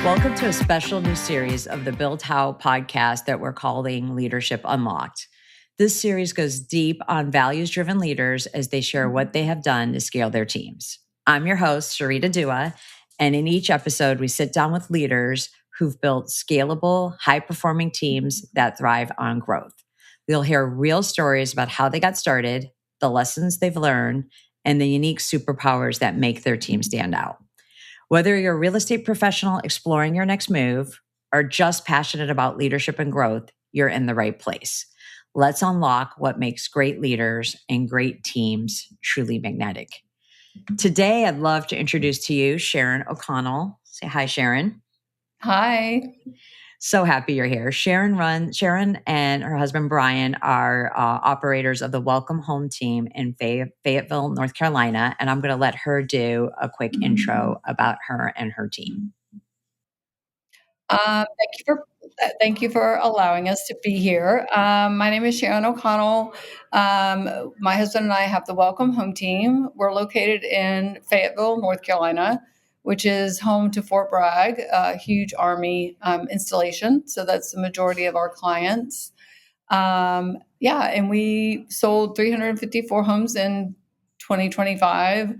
Welcome to a special new series of the Build How podcast that we're calling Leadership Unlocked. This series goes deep on values-driven leaders as they share what they have done to scale their teams. I'm your host, Sarita Dua, and in each episode, we sit down with leaders who've built scalable, high-performing teams that thrive on growth. We'll hear real stories about how they got started, the lessons they've learned, and the unique superpowers that make their team stand out. Whether you're a real estate professional exploring your next move or just passionate about leadership and growth, you're in the right place. Let's unlock what makes great leaders and great teams truly magnetic. Today, I'd love to introduce to you Sharon O'Connell. Say hi, Sharon. Hi. So happy you're here. Sharon and her husband Brian are operators of the Welcome Home team in Fayetteville, North Carolina, and I'm going to let her do a quick intro about her and her team. Thank you for allowing us to be here. My name is Sharon O'Connell. My husband and I have the Welcome Home team. We're located in Fayetteville, North Carolina, which is home to Fort Bragg, a huge Army installation. So that's the majority of our clients. And we sold 354 homes in 2025.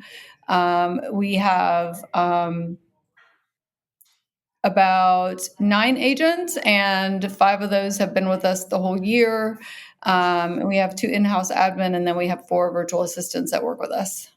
We have about 9 agents, and 5 of those have been with us the whole year. And we have 2 in-house admin, and then we have 4 virtual assistants that work with us.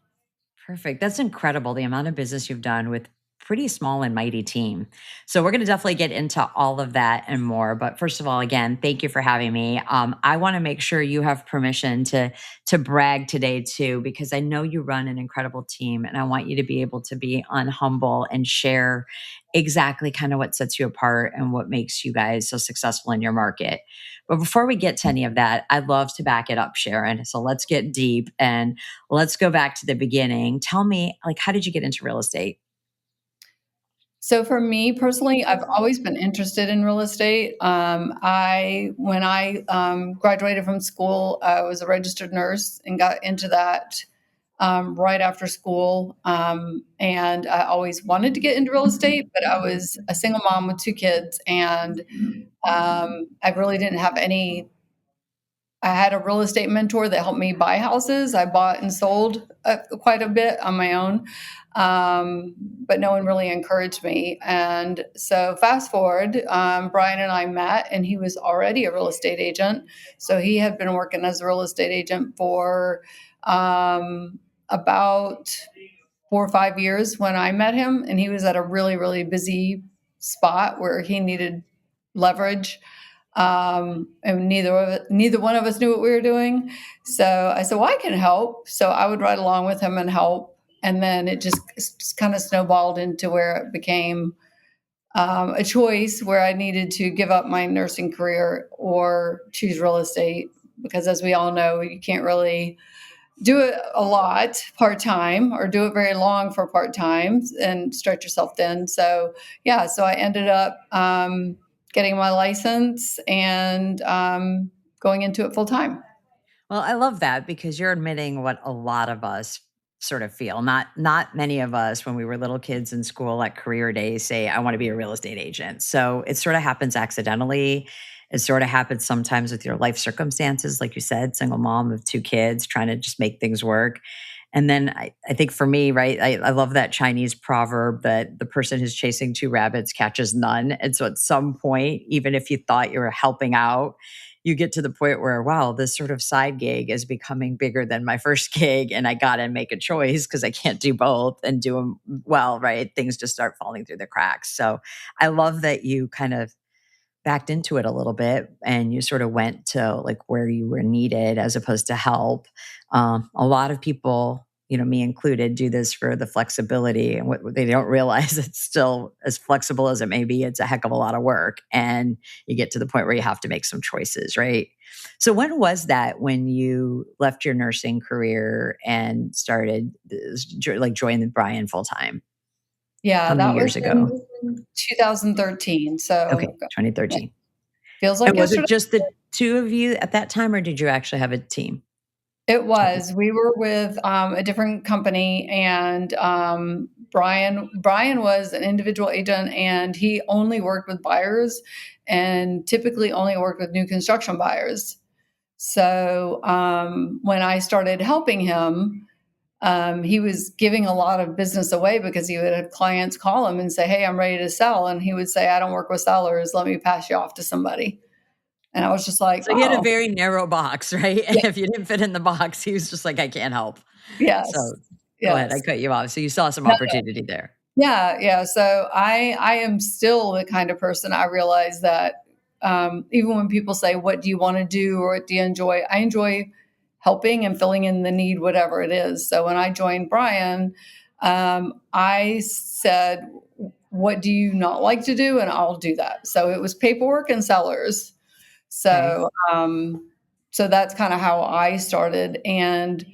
Perfect. That's incredible, the amount of business you've done with pretty small and mighty team. So we're going to definitely get into all of that and more. But first of all, again, thank you for having me. I want to make sure you have permission to brag today too, because I know you run an incredible team, and I want you to be able to be humble and share exactly kind of what sets you apart and what makes you guys so successful in your market. But before we get to any of that, I'd love to back it up, Sharon. So let's get deep and let's go back to the beginning. Tell me, how did you get into real estate? So for me personally, I've always been interested in real estate. When I graduated from school, I was a registered nurse and got into that right after school. And I always wanted to get into real estate, but I was a single mom with 2 kids, and I really didn't have any. I had a real estate mentor that helped me buy houses. I bought and sold quite a bit on my own, but no one really encouraged me. And so fast forward, Brian and I met, and he was already a real estate agent. So he had been working as a real estate agent for about 4 or 5 years when I met him, and he was at a really, really busy spot where he needed leverage. And neither one of us knew what we were doing. So I said, well, I can help. So I would ride along with him and help. And then it just kind of snowballed into where it became a choice where I needed to give up my nursing career or choose real estate. Because as we all know, you can't really do it a lot part-time or do it very long for part-time and stretch yourself thin. So I ended up getting my license and going into it full time. Well, I love that because you're admitting what a lot of us sort of feel. Not many of us when we were little kids in school at career days say, I want to be a real estate agent. So it sort of happens accidentally. It sort of happens sometimes with your life circumstances, like you said, single mom of 2 kids, trying to just make things work. And then I think for me, right, I love that Chinese proverb that the person who's chasing 2 rabbits catches none. And so at some point, even if you thought you were helping out, you get to the point where, wow, this sort of side gig is becoming bigger than my first gig. And I got to make a choice because I can't do both and do them well, right? Things just start falling through the cracks. So I love that you kind of backed into it a little bit and you sort of went to where you were needed as opposed to help. A lot of people, me included, do this for the flexibility, and what they don't realize, it's still as flexible as it may be. It's a heck of a lot of work, and you get to the point where you have to make some choices, right? So when was that when you left your nursing career and started joining Brian full time? Yeah, How many that years was ago? in 2013. Okay, So 2013. feels like And was it yesterday. just the 2 of you at that time, or did you actually have a team? It Okay. was. We were with a different company, and Brian. Brian was an individual agent, and he only worked with buyers, and typically only worked with new construction buyers. So when I started helping him, he was giving a lot of business away because he would have clients call him and say, "Hey, I'm ready to sell," and he would say, "I don't work with sellers. Let me pass you off to somebody." And I was just like, So he had a "Oh, very narrow box, right? yeah, If you didn't fit in the box, he was just like, "I can't help." yes, So, go ahead, I yes." cut you off. So you saw some No, opportunity there. yeah, yeah. So I am still the kind of person. I realize that even when people say, "What do you want to do?" or "What do you enjoy?" I enjoy helping and filling in the need, whatever it is. So when I joined Brian, I said, "What do you not like to do?" And I'll do that. So it was paperwork and sellers. Okay. So so that's kind of how I started. And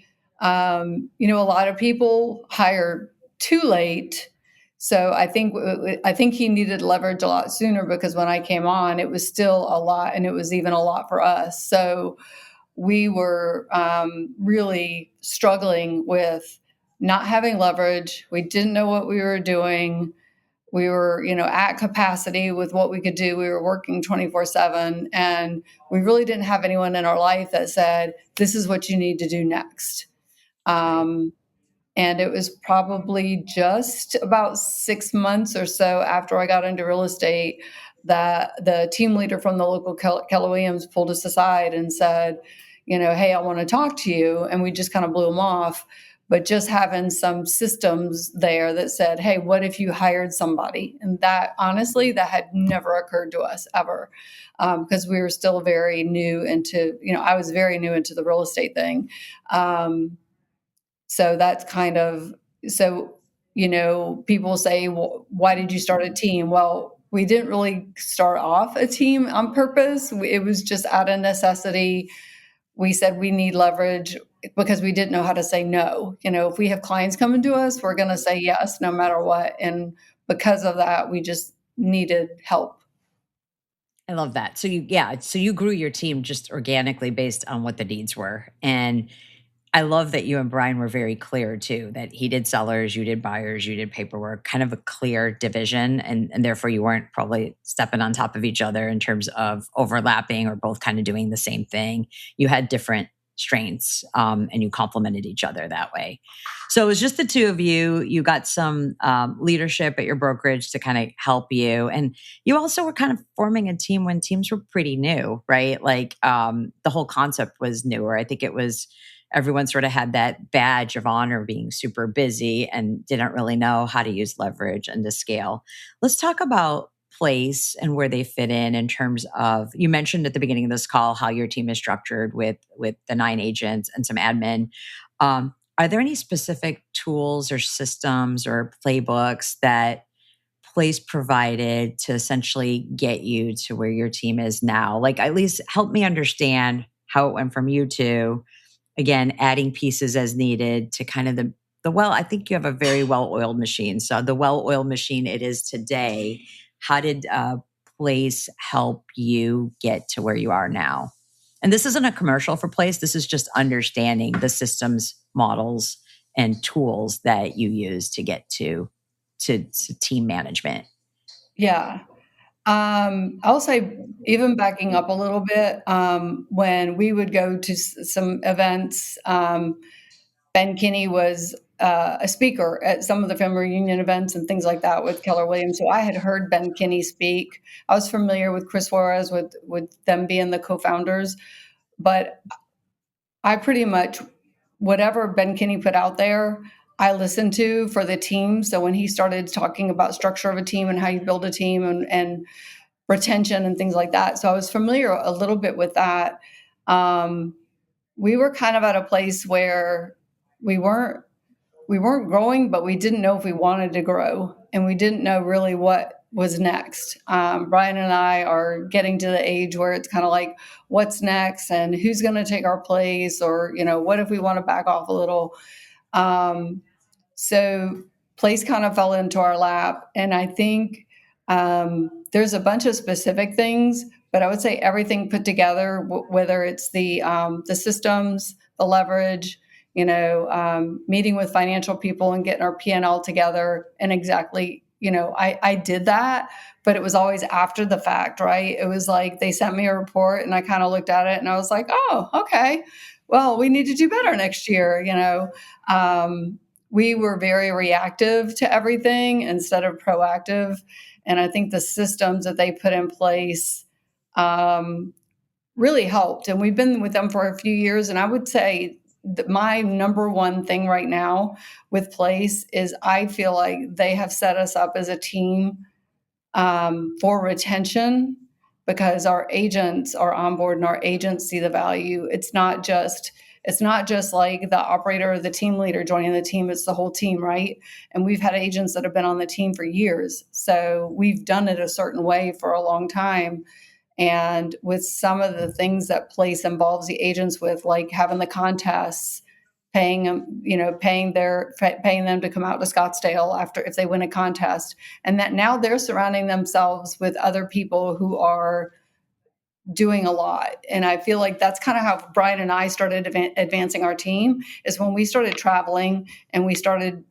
a lot of people hire too late. So I think he needed leverage a lot sooner, because when I came on, it was still a lot, and it was even a lot for us. So we were really struggling with not having leverage. We didn't know what we were doing. We were, at capacity with what we could do. We were working 24/7, and we really didn't have anyone in our life that said, "This is what you need to do next." Right. Um, and it was probably just about 6 months or so after I got into real estate that the team leader from the local Keller Williams pulled us aside and said, "Hey, I want to talk to you." And we just kind of blew them off. But just having some systems there that said, "Hey, what if you hired somebody?" And that, honestly, that had never occurred to us ever, because we were still very new into, I was very new into the real estate thing. Um, so that's kind of so, people say, "Well, why did you start a team?" Well, we didn't really start off a team on purpose. It was just out of necessity. We said we need leverage because we didn't know how to say no. If we have clients coming to us, we're going to say yes no matter what. And because of that, we just needed help. I love that. So you grew your team just organically based on what the needs were. And I love that you and Brian were very clear too, that he did sellers, you did buyers, you did paperwork, kind of a clear division. And therefore you weren't probably stepping on top of each other in terms of overlapping or both kind of doing the same thing. You had different strengths, and you complemented each other that way. So it was just the two of you. You got some leadership at your brokerage to kind of help you. And you also were kind of forming a team when teams were pretty new, right? Like the whole concept was newer. I think it was everyone sort of had that badge of honor being super busy and didn't really know how to use leverage and to scale. Let's talk about place and where they fit in terms of, you mentioned at the beginning of this call how your team is structured with the 9 agents and some admin. Are there any specific tools or systems or playbooks that place provided to essentially get you to where your team is now? Like, at least help me understand how it went from you to, again, adding pieces as needed to kind of I think you have a very well-oiled machine. So the well-oiled machine it is today, how did Place help you get to where you are now? And this isn't a commercial for Place. This is just understanding the systems, models, and tools that you use to get to team management. Yeah. I'll say, even backing up a little bit, when we would go to some events, Ben Kinney was a speaker at some of the family reunion events and things like that with Keller Williams. So I had heard Ben Kinney speak. I was familiar with Chris Juarez, with them being the co-founders, but I pretty much, whatever Ben Kinney put out there, I listened to for the team. So when he started talking about structure of a team and how you build a team, and retention and things like that. So I was familiar a little bit with that. Um, we were kind of at a place where we weren't we weren't growing, but we didn't know if we wanted to grow, and we didn't know really what was next. Brian and I are getting to the age where it's kind of like, what's next, and who's going to take our place, or what if we want to back off a little. Um, so place kind of fell into our lap, and I think there's a bunch of specific things, but I would say everything put together, whether it's the systems, the leverage, meeting with financial people and getting our P&L together. And exactly, I did that, but it was always after the fact, right? It was like they sent me a report and I kind of looked at it and I was like, oh, okay, well, we need to do better next year. We were very reactive to everything instead of proactive. And I think the systems that they put in place really helped. And we've been with them for a few years. And I would say that my number one thing right now with Place is I feel like they have set us up as a team for retention because our agents are on board and our agents see the value. It's not just like the operator or the team leader joining the team, it's the whole team, right? And we've had agents that have been on the team for years. So we've done it a certain way for a long time. And with some of the things that Place involves the agents with, like having the contests, paying them, paying them to come out to Scottsdale after if they win a contest, and that now they're surrounding themselves with other people who are doing a lot. And I feel like that's kind of how Brian and I started advancing our team is when we started traveling and we started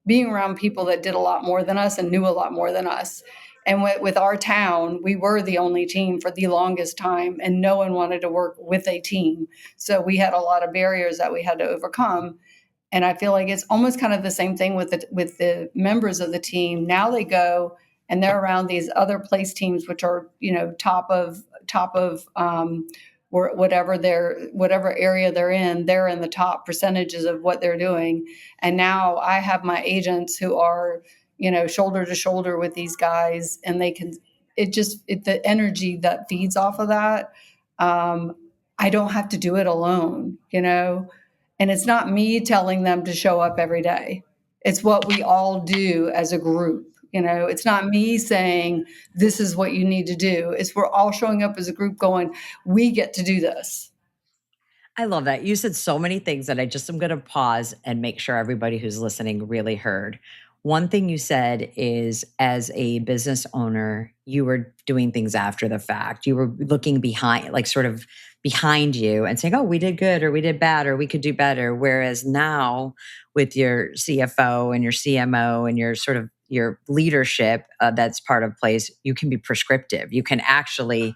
being around people that did a lot more than us and knew a lot more than us. And with our town, we were the only team for the longest time, and no one wanted to work with a team. So we had a lot of barriers that we had to overcome. And I feel like it's almost kind of the same thing with the members of the team. Now they go and they're around these other Place teams, which are top of whatever area they're in the top percentages of what they're doing. And now I have my agents who are shoulder to shoulder with these guys, and they can the energy that feeds off of that. I don't have to do it alone, and it's not me telling them to show up every day. It's what we all do as a group. It's not me saying this is what you need to do. It's we're all showing up as a group going, we get to do this. I love that. You said so many things that I just am going to pause and make sure everybody who's listening really heard. One thing you said is as a business owner, you were doing things after the fact. You were looking behind, like sort of behind you and saying, oh, we did good or we did bad or we could do better. Whereas now with your CFO and your CMO and your sort of your leadership that's part of Place, you can be prescriptive. You can actually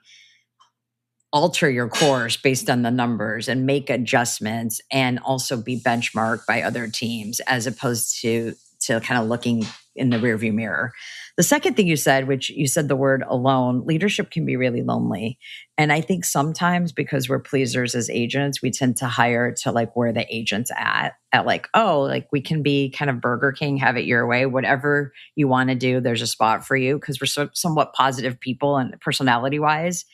alter your course based on the numbers and make adjustments and also be benchmarked by other teams as opposed to kind of looking in the rearview mirror. The second thing you said, which you said the word alone, leadership can be really lonely. And I think sometimes because we're pleasers as agents, we tend to hire to like where the agent's at like, oh, like we can be kind of Burger King, have it your way, whatever you want to do, there's a spot for you because we're somewhat positive people and personality wise.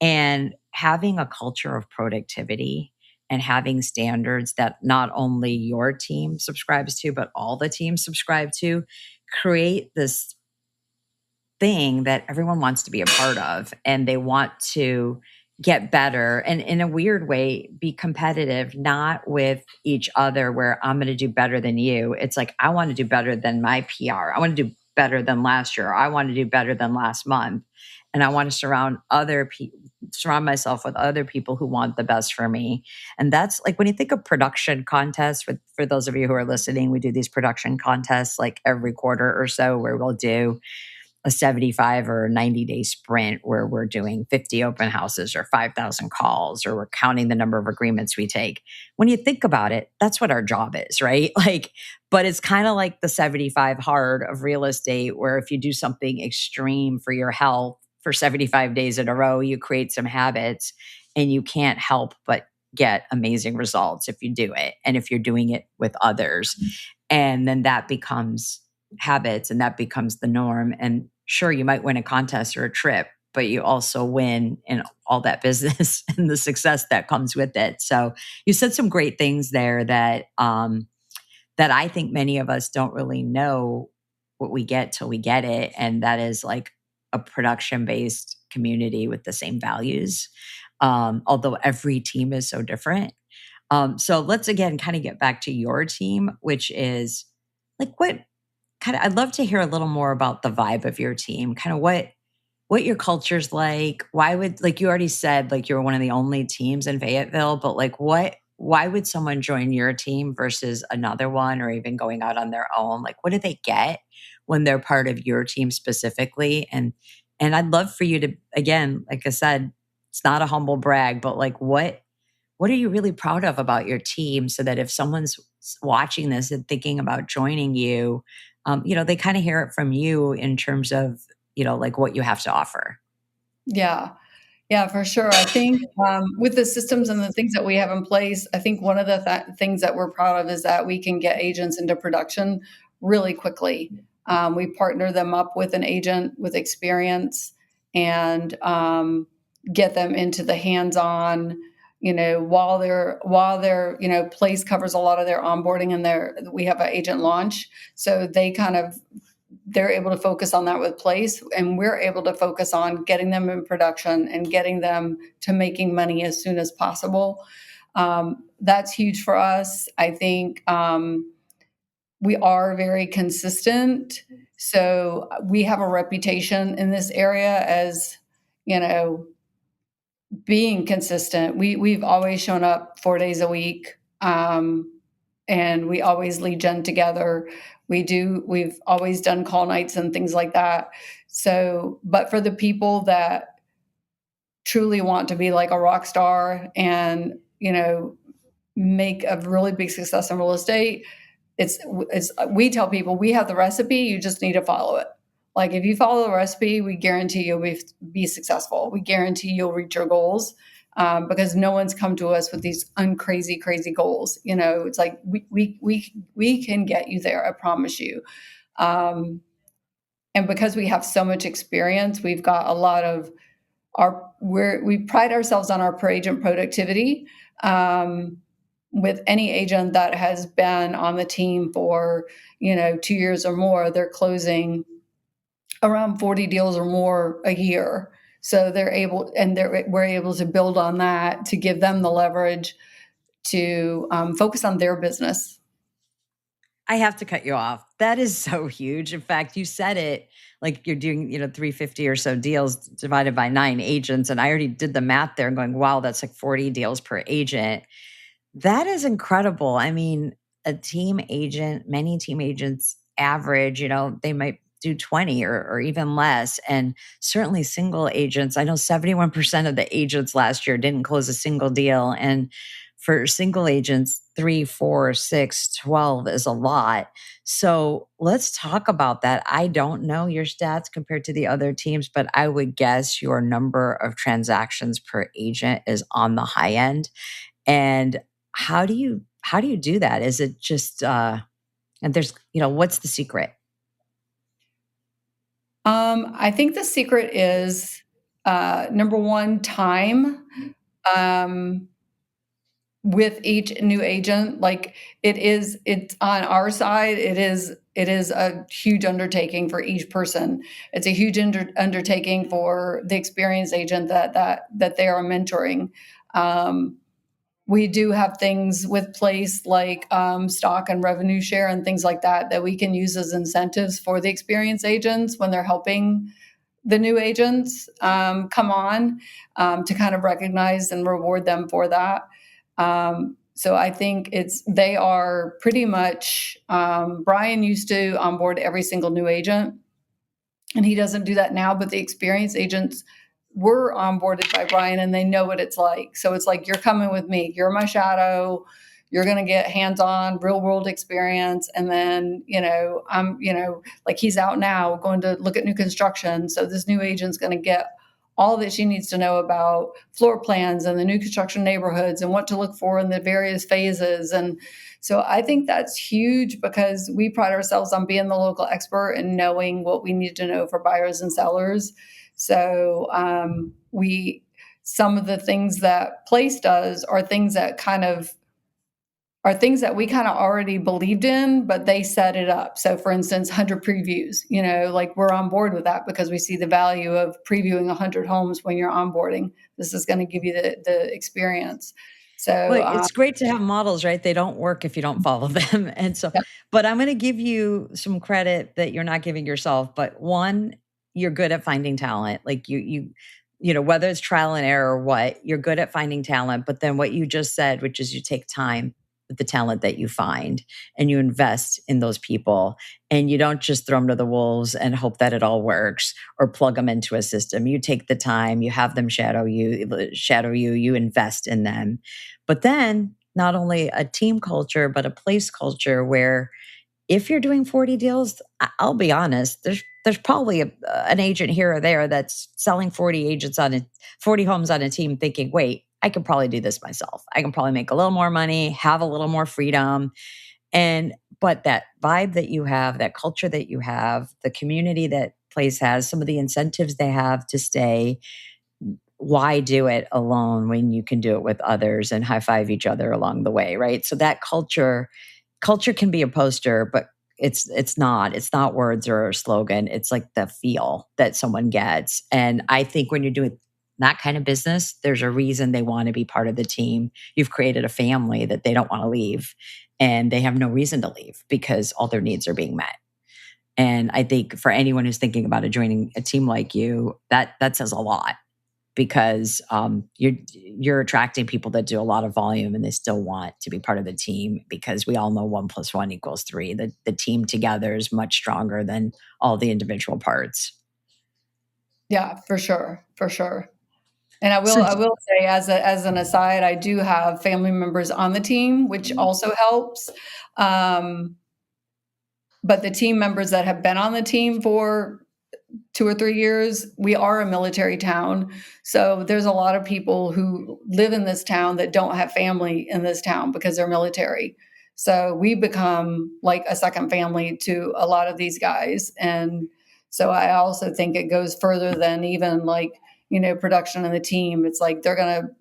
And having a culture of productivity and having standards that not only your team subscribes to, but all the teams subscribe to, create this thing that everyone wants to be a part of and they want to get better and in a weird way be competitive, not with each other where I'm going to do better than you. It's like I want to do better than my PR. I want to do better than last year. I want to do better than last month. And I want to surround myself with other people who want the best for me. And that's like when you think of production contests, for those of you who are listening, we do these production contests like every quarter or so where we'll do a 75 or 90-day sprint where we're doing 50 open houses or 5,000 calls, or we're counting the number of agreements we take. When you think about it, that's what our job is, right? But it's kind of like the 75 hard of real estate, where if you do something extreme for your health for 75 days in a row, you create some habits and you can't help but get amazing results if you do it. And if you're doing it with others, and then that becomes habits and that becomes the norm. And sure, you might win a contest or a trip, but you also win in all that business and the success that comes with it. So you said some great things there that I think many of us don't really know what we get till we get it. And that is like a production-based community with the same values, although every team is so different. So let's again kind of get back to your team, which is like I'd love to hear a little more about the vibe of your team, kind of what your culture's like. Why would, like you already said, like you're one of the only teams in Fayetteville, but like what why would someone join your team versus another one or even going out on their own? Like, what do they get when they're part of your team specifically? And I'd love for you to, again, like I said, it's not a humble brag, but like what are you really proud of about your team so that if someone's watching this and thinking about joining you, they kind of hear it from you in terms of, like what you have to offer. Yeah. Yeah, for sure. I think with the systems and the things that we have in place, I think one of the things that we're proud of is that we can get agents into production really quickly. We partner them up with an agent with experience and get them into the hands-on. While their place covers a lot of their onboarding and we have an agent launch, so they're able to focus on that with place, and we're able to focus on getting them in production and getting them to making money as soon as possible. That's huge for us. I think we are very consistent, so we have a reputation in this area as you know being consistent. We've always shown up 4 days a week, and we always lead gen together. We've always done call nights and things like that. So, but for the people that truly want to be like a rock star and make a really big success in real estate, it's we tell people we have the recipe, you just need to follow it. Like if you follow the recipe, we guarantee you'll be successful. We guarantee you'll reach your goals, because no one's come to us with these crazy goals. It's like we can get you there. I promise you. And because we have so much experience, we've got a lot of we pride ourselves on our per agent productivity. With any agent that has been on the team for 2 years or more, they're closing around 40 deals or more a year. So we're able to build on that to give them the leverage to focus on their business. I have to cut you off. That is so huge. In fact, you said it like you're doing, 350 or so deals divided by 9 agents. And I already did the math there and going, wow, that's like 40 deals per agent. That is incredible. I mean, many team agents average, they might do 20 or even less. And certainly single agents, I know 71% of the agents last year didn't close a single deal. And for single agents, 3, 4, 6, 12 is a lot. So let's talk about that. I don't know your stats compared to the other teams, but I would guess your number of transactions per agent is on the high end. And how do you do that? Is it just and there's what's the secret? I think the secret is number one, time. Um, with each new agent, like it's on our side, it is a huge undertaking for each person. It's a huge undertaking for the experienced agent that they are mentoring. We do have things with place like stock and revenue share and things like that we can use as incentives for the experienced agents when they're helping the new agents come on, to kind of recognize and reward them for that. So I think they are pretty much, Brian used to onboard every single new agent, and he doesn't do that now, but the experienced agents were onboarded by Brian and they know what it's like. So it's like, you're coming with me, you're my shadow, you're going to get hands-on real world experience. And then, like he's out now going to look at new construction. So this new agent's going to get all that she needs to know about floor plans and the new construction neighborhoods and what to look for in the various phases. And so I think that's huge because we pride ourselves on being the local expert and knowing what we need to know for buyers and sellers. So some of the things that Place does are things that we kind of already believed in, but they set it up. So for instance, 100 previews, like we're on board with that because we see the value of previewing 100 homes when you're onboarding. This is going to give you the experience. Well, So it's great to have models, right? They don't work if you don't follow them. And so, yeah. but I'm going to give you some credit that you're not giving yourself. But one, you're good at finding talent. Like whether it's trial and error or what, you're good at finding talent. But then what you just said, which is you take time with the talent that you find and you invest in those people, and you don't just throw them to the wolves and hope that it all works or plug them into a system. You take the time, you have them shadow you, you invest in them. But then not only a team culture, but a place culture where if you're doing 40 deals, I'll be honest, there's probably an agent here or there that's selling 40 homes on a team thinking, wait, I could probably do this myself. I can probably make a little more money, have a little more freedom. But that vibe that you have, that culture that you have, the community that place has, some of the incentives they have to stay, why do it alone when you can do it with others and high five each other along the way, right? So that culture can be a poster, but it's not words or a slogan. It's like the feel that someone gets. And I think when you're doing that kind of business, there's a reason they want to be part of the team. You've created a family that they don't want to leave, and they have no reason to leave because all their needs are being met. And I think for anyone who's thinking about joining a team like you, that says a lot, because you're attracting people that do a lot of volume and they still want to be part of the team, because we all know 1+1 = 3. The team together is much stronger than all the individual parts. Yeah, for sure, for sure. And I So will I will say, as an aside, I do have family members on the team, which also helps. Um, but the team members that have been on the team for 2 or 3 years, we are a military town. So there's a lot of people who live in this town that don't have family in this town because they're military. So we become like a second family to a lot of these guys. And so I also think it goes further than even like, production in the team. It's like they're going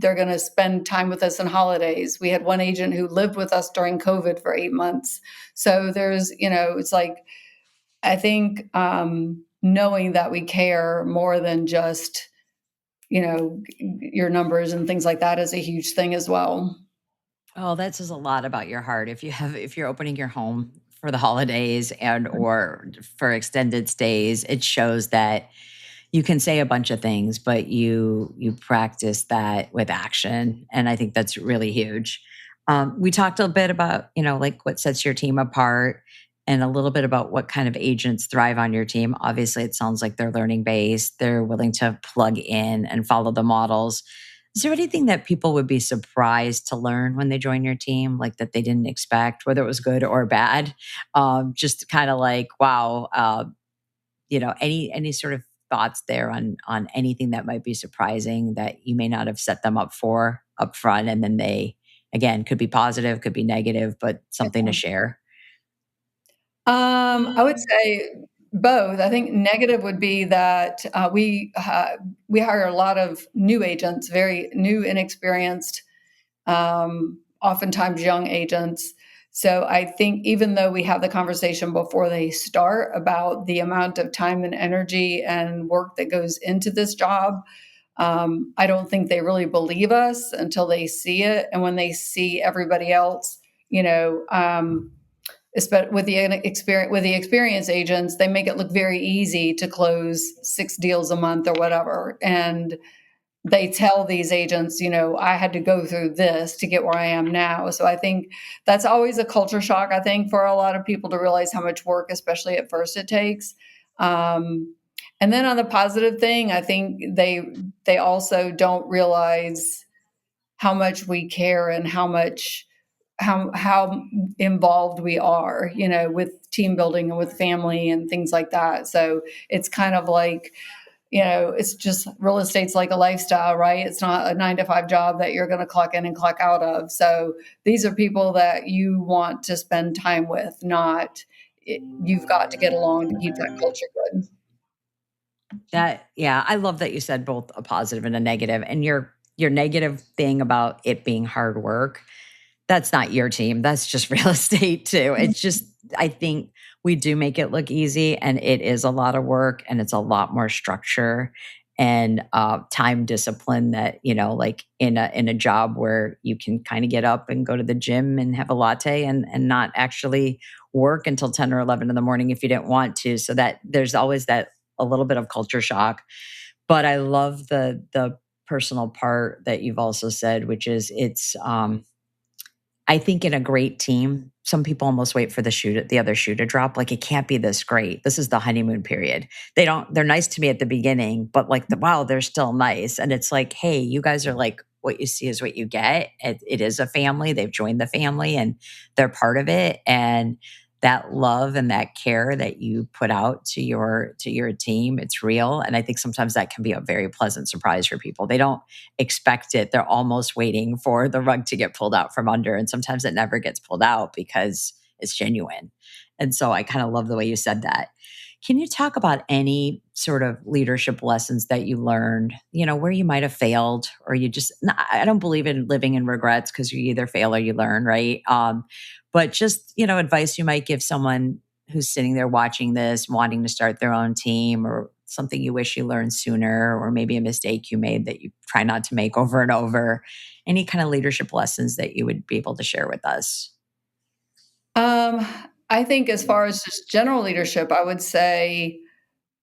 to spend time with us on holidays. We had one agent who lived with us during COVID for 8 months. So there's, it's like, I think knowing that we care more than just, your numbers and things like that is a huge thing as well. Oh, that says a lot about your heart. If you're opening your home for the holidays and or for extended stays, it shows that you can say a bunch of things, but you practice that with action, and I think that's really huge. We talked a bit about like what sets your team apart, and a little bit about what kind of agents thrive on your team. Obviously, it sounds like they're learning based. They're willing to plug in and follow the models. Is there anything that people would be surprised to learn when they join your team, like that they didn't expect, whether it was good or bad? Just kind of like, wow, any sort of thoughts there on anything that might be surprising that you may not have set them up for up front, and then they again could be positive, could be negative, but something to share. I would say both. I think negative would be that we hire a lot of new agents, very new, inexperienced, oftentimes young agents. So I think even though we have the conversation before they start about the amount of time and energy and work that goes into this job, I don't think they really believe us until they see it. And when they see everybody else, you know, with the experienced agents, they make it look very easy to close 6 deals a month or whatever. And they tell these agents, I had to go through this to get where I am now. So I think that's always a culture shock, I think, for a lot of people to realize how much work, especially at first, it takes. And then on the positive thing, I think they also don't realize how much we care and how involved we are, with team building and with family and things like that. So it's kind of like, it's just real estate's like a lifestyle, right? It's not a 9 to 5 job that you're going to clock in and clock out of. So these are people that you want to spend time with, not you've got to get along to keep that culture good. Yeah, I love that you said both a positive and a negative. And your negative thing about it being hard work, that's not your team. That's just real estate too. It's just, I think we do make it look easy, and it is a lot of work, and it's a lot more structure and time discipline that, like in a job where you can kind of get up and go to the gym and have a latte and not actually work until 10 or 11 in the morning if you didn't want to. So that there's always that a little bit of culture shock. But I love the personal part that you've also said, which is I think in a great team, some people almost wait for the other shoe to drop. Like it can't be this great. This is the honeymoon period. They're nice to me at the beginning, but like wow, they're still nice. And it's like, hey, you guys are like what you see is what you get. It is a family. They've joined the family and they're part of it. And that love and that care that you put out to your team, it's real. And I think sometimes that can be a very pleasant surprise for people. They don't expect it. They're almost waiting for the rug to get pulled out from under. And sometimes it never gets pulled out because it's genuine. And so I kind of love the way you said that. Can you talk about any sort of leadership lessons that you learned, where you might have failed or you just, I don't believe in living in regrets because you either fail or you learn, right? But just, advice you might give someone who's sitting there watching this, wanting to start their own team or something you wish you learned sooner, or maybe a mistake you made that you try not to make over and over. Any kind of leadership lessons that you would be able to share with us? Um, I think as far as just general leadership, I would say,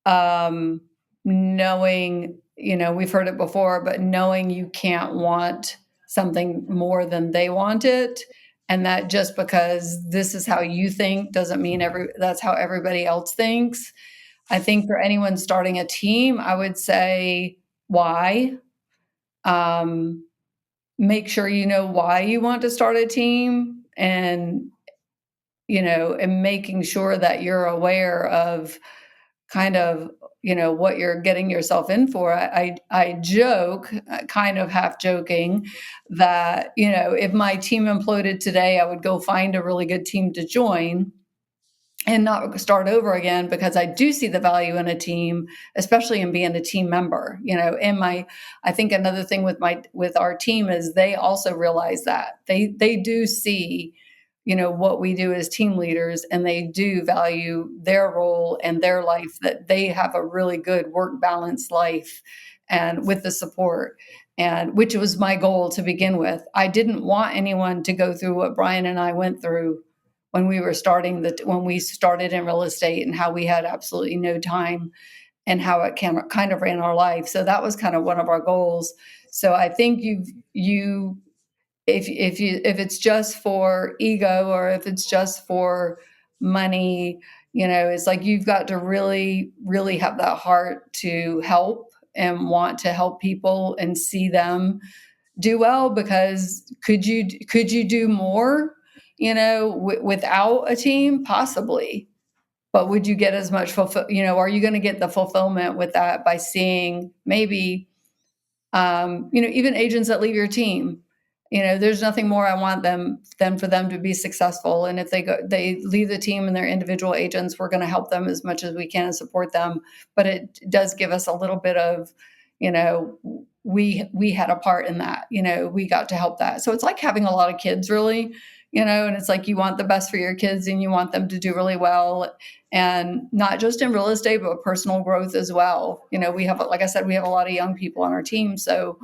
um, knowing, we've heard it before, but knowing you can't want something more than they want it. And that just because this is how you think doesn't mean that's how everybody else thinks. I think for anyone starting a team, I would say why. Um, Make sure you know why you want to start a team and making sure that you're aware of kind of, what you're getting yourself in for. I joke, kind of half joking, that, if my team imploded today, I would go find a really good team to join and not start over again because I do see the value in a team, especially in being a team member. I think another thing with our team is they also realize that they do see, what we do as team leaders, and they do value their role and their life, that they have a really good work balance life and with the support, and which was my goal to begin with. I didn't want anyone to go through what Brian and I went through when we started in real estate, and how we had absolutely no time and how it kind of ran our life. So that was kind of one of our goals. So I think you if it's just for ego, or if it's just for money, it's like you've got to really, really have that heart to help and want to help people and see them do well. Because could you do more, without a team? Possibly. But would you get as much are you going to get the fulfillment with that by seeing maybe, even agents that leave your team? There's nothing more I want them than for them to be successful. And if they leave the team and they're individual agents, we're going to help them as much as we can and support them. But it does give us a little bit of, you know, we had a part in that. We got to help that. So it's like having a lot of kids, really. And it's like you want the best for your kids and you want them to do really well, and not just in real estate, but personal growth as well. We have, like I said, we have a lot of young people on our team. So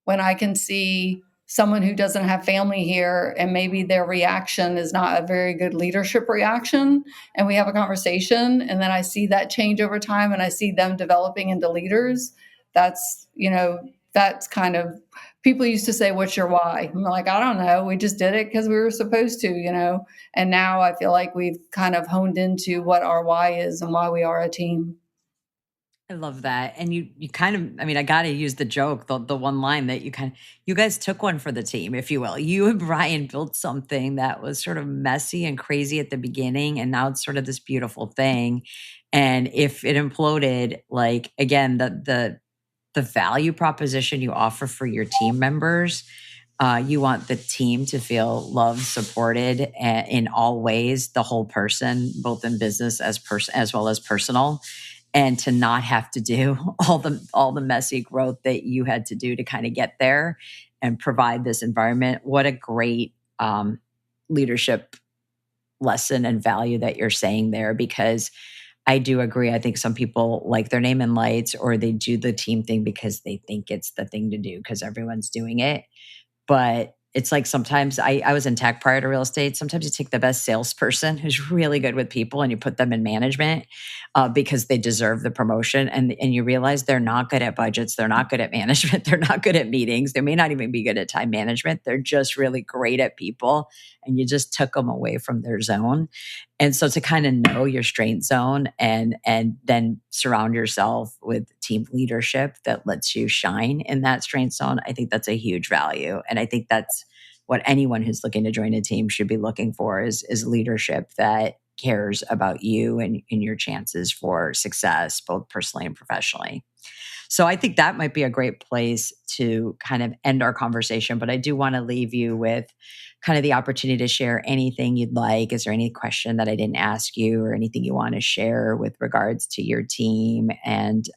when I can see someone who doesn't have family here and maybe their reaction is not a very good leadership reaction, and we have a conversation, and then I see that change over time and I see them developing into leaders, that's kind of, people used to say, what's your why? I'm like, I don't know. We just did it because we were supposed to. And now I feel like we've kind of honed into what our why is and why we are a team. I love that. And you kind of, I mean, I got to use the joke, the one line that you guys took one for the team, if you will. You and Brian built something that was sort of messy and crazy at the beginning, and now it's sort of this beautiful thing. And if it imploded, like again, the value proposition you offer for your team members, you want the team to feel loved, supported in all ways, the whole person, both in business as well as personal, and to not have to do all the messy growth that you had to do to kind of get there and provide this environment. What a great leadership lesson and value that you're saying there, because I do agree. I think some people like their name in lights, or they do the team thing because they think it's the thing to do because everyone's doing it. But it's like sometimes I was in tech prior to real estate. Sometimes you take the best salesperson who's really good with people and you put them in management because they deserve the promotion. And you realize they're not good at budgets. They're not good at management. They're not good at meetings. They may not even be good at time management. They're just really great at people. And you just took them away from their zone. And so to kind of know your strength zone and then surround yourself with team leadership that lets you shine in that strength zone, I think that's a huge value. And I think that's what anyone who's looking to join a team should be looking for is leadership that cares about you and your chances for success, both personally and professionally. So I think that might be a great place to kind of end our conversation. But I do want to leave you with kind of the opportunity to share anything you'd like. Is there any question that I didn't ask you, or anything you want to share with regards to your team? And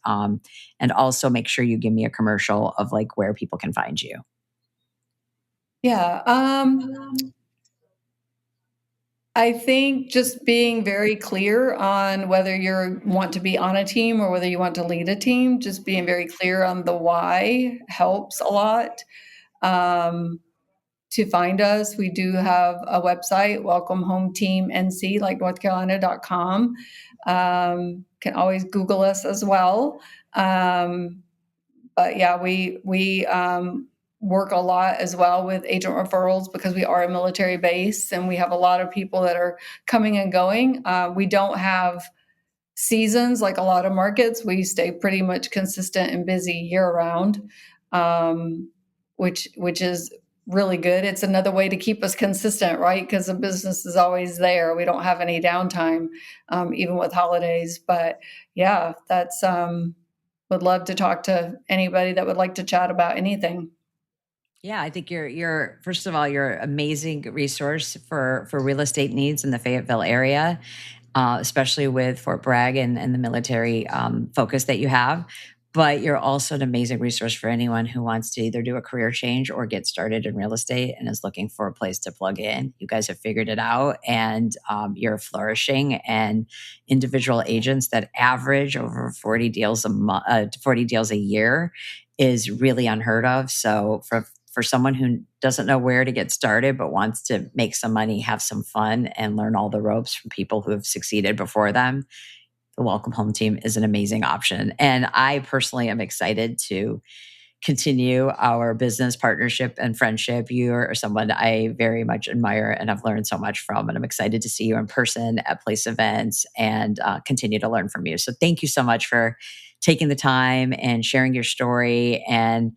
also make sure you give me a commercial of like where people can find you. Yeah. I think just being very clear on whether you want to be on a team or whether you want to lead a team, just being very clear on the why helps a lot. Um, to find us, we do have a website, Welcome Home Team NC, like NorthCarolina.com. Can always Google us as well. But yeah, we work a lot as well with agent referrals because we are a military base and we have a lot of people that are coming and going. We don't have seasons like a lot of markets. We stay pretty much consistent and busy year round, which is really good. It's another way to keep us consistent, right? Because the business is always there. We don't have any downtime, even with holidays. But yeah, that's would love to talk to anybody that would like to chat about anything. Yeah, I think you're first of all, you're an amazing resource for real estate needs in the Fayetteville area, especially with Fort Bragg and the military focus that you have. But you're also an amazing resource for anyone who wants to either do a career change or get started in real estate and is looking for a place to plug in. You guys have figured it out, and you're flourishing. And individual agents that average over 40 deals 40 deals a year is really unheard of. So for someone who doesn't know where to get started but wants to make some money, have some fun, and learn all the ropes from people who have succeeded before them, the Welcome Home team is an amazing option. And I personally am excited to continue our business partnership and friendship. You are someone I very much admire and I've learned so much from. And I'm excited to see you in person at place events and continue to learn from you. So thank you so much for taking the time and sharing your story. And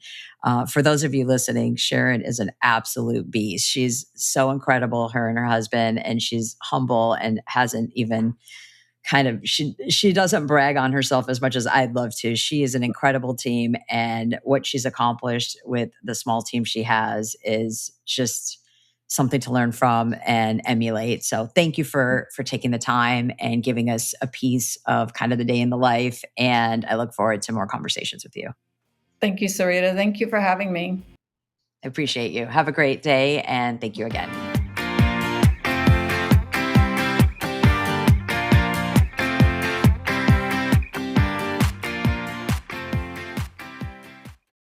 for those of you listening, Sharon is an absolute beast. She's so incredible, her and her husband, and she's humble and hasn't even kind of she doesn't brag on herself as much as I'd love to. She is an incredible team, and what she's accomplished with the small team she has is just something to learn from and emulate. So thank you for taking the time and giving us a piece of kind of the day in the life, and I look forward to more conversations with you. Thank you, Sarita. Thank you for having me. I appreciate you. Have a great day, and thank you again.